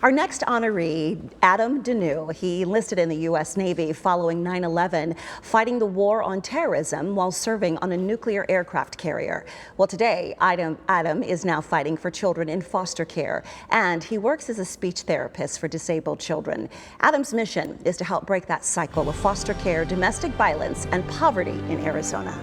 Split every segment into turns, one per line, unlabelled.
Our next honoree, Adam Desnous, he enlisted in the U.S. Navy following 9/11, fighting the war on terrorism while serving on a nuclear aircraft carrier. Well, today, Adam is now fighting for children in foster care, and he works as a speech therapist for disabled children. Adam's mission is to help break that cycle of foster care, domestic violence, and poverty in Arizona.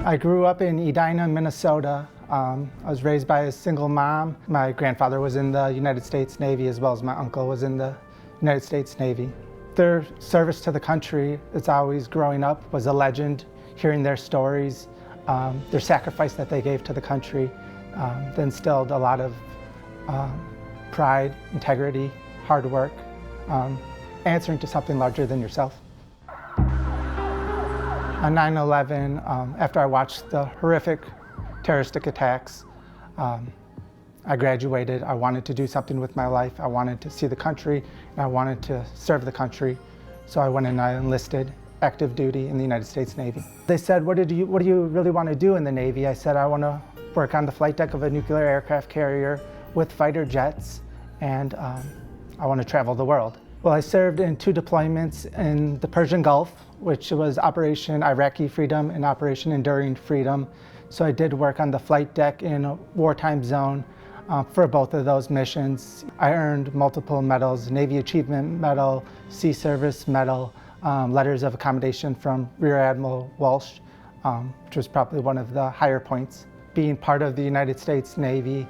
I grew up in Edina, Minnesota. I was raised by a single mom. My grandfather was in the United States Navy, as well as my uncle was in the United States Navy. Their service to the country, it's always growing up, was a legend. Hearing their stories, their sacrifice that they gave to the country, that instilled a lot of pride, integrity, hard work, answering to something larger than yourself. On 9/11, after I watched the horrific terroristic attacks, I graduated. I wanted to do something with my life. I wanted to see the country, and I wanted to serve the country. So I went and I enlisted active duty in the United States Navy. They said, what do you really want to do in the Navy? I said, I want to work on the flight deck of a nuclear aircraft carrier with fighter jets, and I want to travel the world. Well, I served in 2 deployments in the Persian Gulf, which was Operation Iraqi Freedom and Operation Enduring Freedom. So I did work on the flight deck in a wartime zone for both of those missions. I earned multiple medals: Navy Achievement Medal, Sea Service Medal, letters of accommodation from Rear Admiral Walsh, which was probably one of the higher points. Being part of the United States Navy,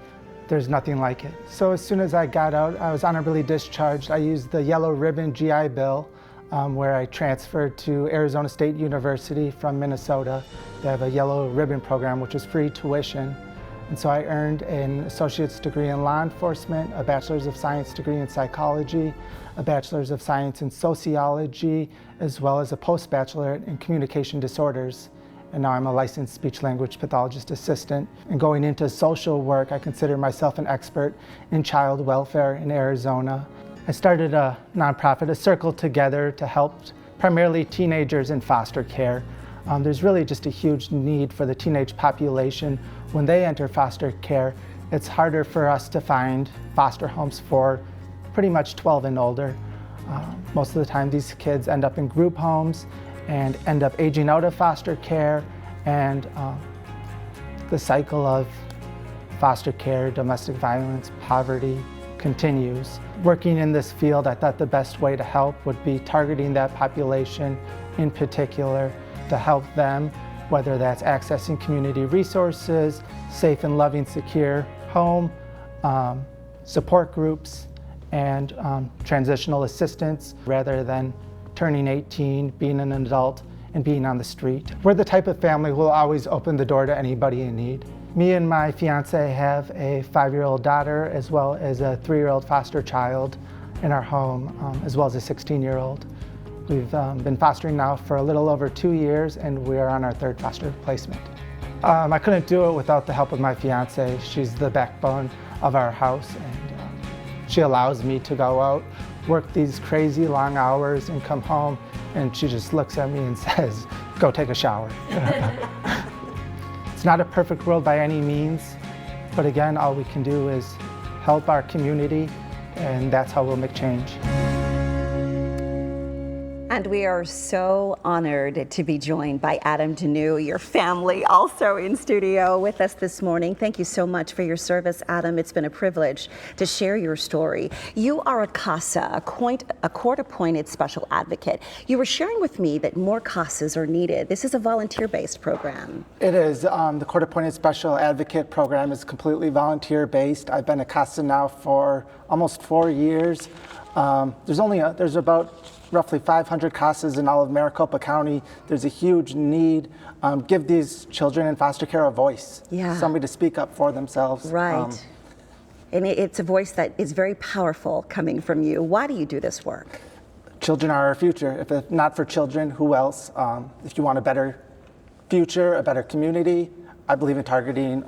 there's nothing like it. So as soon as I got out, I was honorably discharged. I used the Yellow Ribbon GI Bill, where I transferred to Arizona State University from Minnesota. They have a Yellow Ribbon program, which is free tuition. And so I earned an associate's degree in law enforcement, a bachelor's of science degree in psychology, a bachelor's of science in sociology, as well as a post-bachelorate in communication disorders. And now I'm a licensed speech-language pathologist assistant. And going into social work, I consider myself an expert in child welfare in Arizona. I started a nonprofit, A Circle Together, to help primarily teenagers in foster care. There's really just a huge need for the teenage population. When they enter foster care, it's harder for us to find foster homes for pretty much 12 and older. Most of the time, these kids end up in group homes and end up aging out of foster care, and the cycle of foster care, domestic violence, poverty continues. Working in this field, I thought the best way to help would be targeting that population in particular to help them, whether that's accessing community resources, safe and loving, secure home, support groups, and transitional assistance, rather than turning 18, being an adult, and being on the street. We're the type of family who will always open the door to anybody in need. Me and my fiance have a 5-year-old daughter, as well as a 3-year-old foster child in our home, as well as a 16-year-old. We've been fostering now for a little over 2 years, and we are on our 3rd foster placement. I couldn't do it without the help of my fiance. She's the backbone of our house, and she allows me to go out, work these crazy long hours, and come home, and she just looks at me and says, go take a shower. It's not a perfect world by any means, but again, all we can do is help our community, and that's how we'll make change.
And we are so honored to be joined by Adam Desnous, your family also in studio with us this morning. Thank you so much for your service, Adam. It's been a privilege to share your story. You are a CASA, a court-appointed special advocate. You were sharing with me that more CASAs are needed. This is a volunteer-based program.
It is. The court-appointed special advocate program is completely volunteer-based. I've been a CASA now for almost 4 years. There's about roughly 500 CASAs in all of Maricopa County. There's a huge need. Give these children in foster care a voice, somebody to speak up for themselves.
Right. And it's a voice that is very powerful coming from you. Why do you do this work?
Children are our future. If not for children, who else? If you want a better future, a better community, I believe in targeting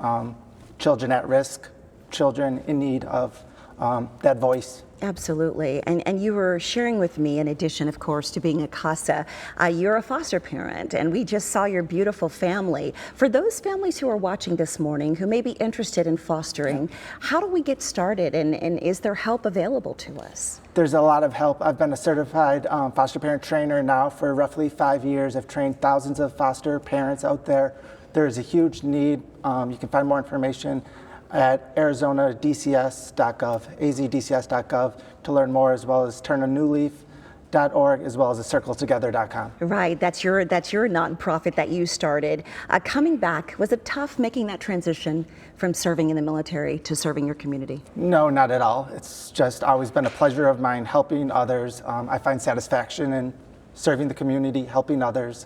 children at risk, children in need of that voice
Absolutely. And you were sharing with me, in addition, of course, to being a CASA, you're a foster parent, and we just saw your beautiful family. For those families who are watching this morning who may be interested in fostering, how do we get started, and is there help available to us?
There's a lot of help. I've been a certified foster parent trainer now for roughly 5 years. I've trained thousands of foster parents out there. There is a huge need. You can find more information at arizonadcs.gov, azdcs.gov to learn more, as well as turnanewleaf.org, as well as circletogether.com.
Right, that's your nonprofit that you started. Coming back, was it tough making that transition from serving in the military to serving your community?
No, not at all. It's just always been a pleasure of mine helping others. I find satisfaction in serving the community, helping others.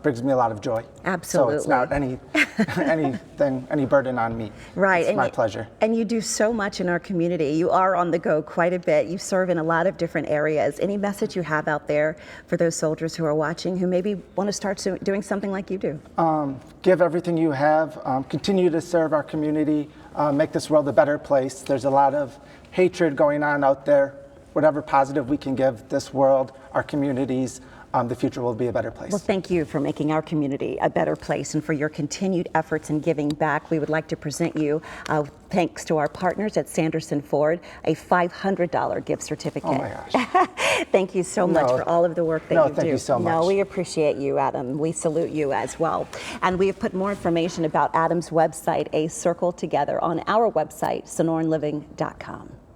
Brings me a lot of joy.
Absolutely.
So it's not any burden on me.
Right.
It's my pleasure.
And you do so much in our community. You are on the go quite a bit. You serve in a lot of different areas. Any message you have out there for those soldiers who are watching who maybe want to start doing something like you do?
Give everything you have. Continue to serve our community. Make this world a better place. There's a lot of hatred going on out there. Whatever positive we can give this world, our communities, the future will be a better place.
Well, thank you for making our community a better place and for your continued efforts in giving back. We would like to present you, thanks to our partners at Sanderson Ford, a $500 gift certificate.
Oh my gosh.
Thank you so much for all of the work that you do.
Thank you so much.
No, we appreciate you, Adam. We salute you as well. And we have put more information about Adam's website, A Circle Together, on our website, sonoranliving.com.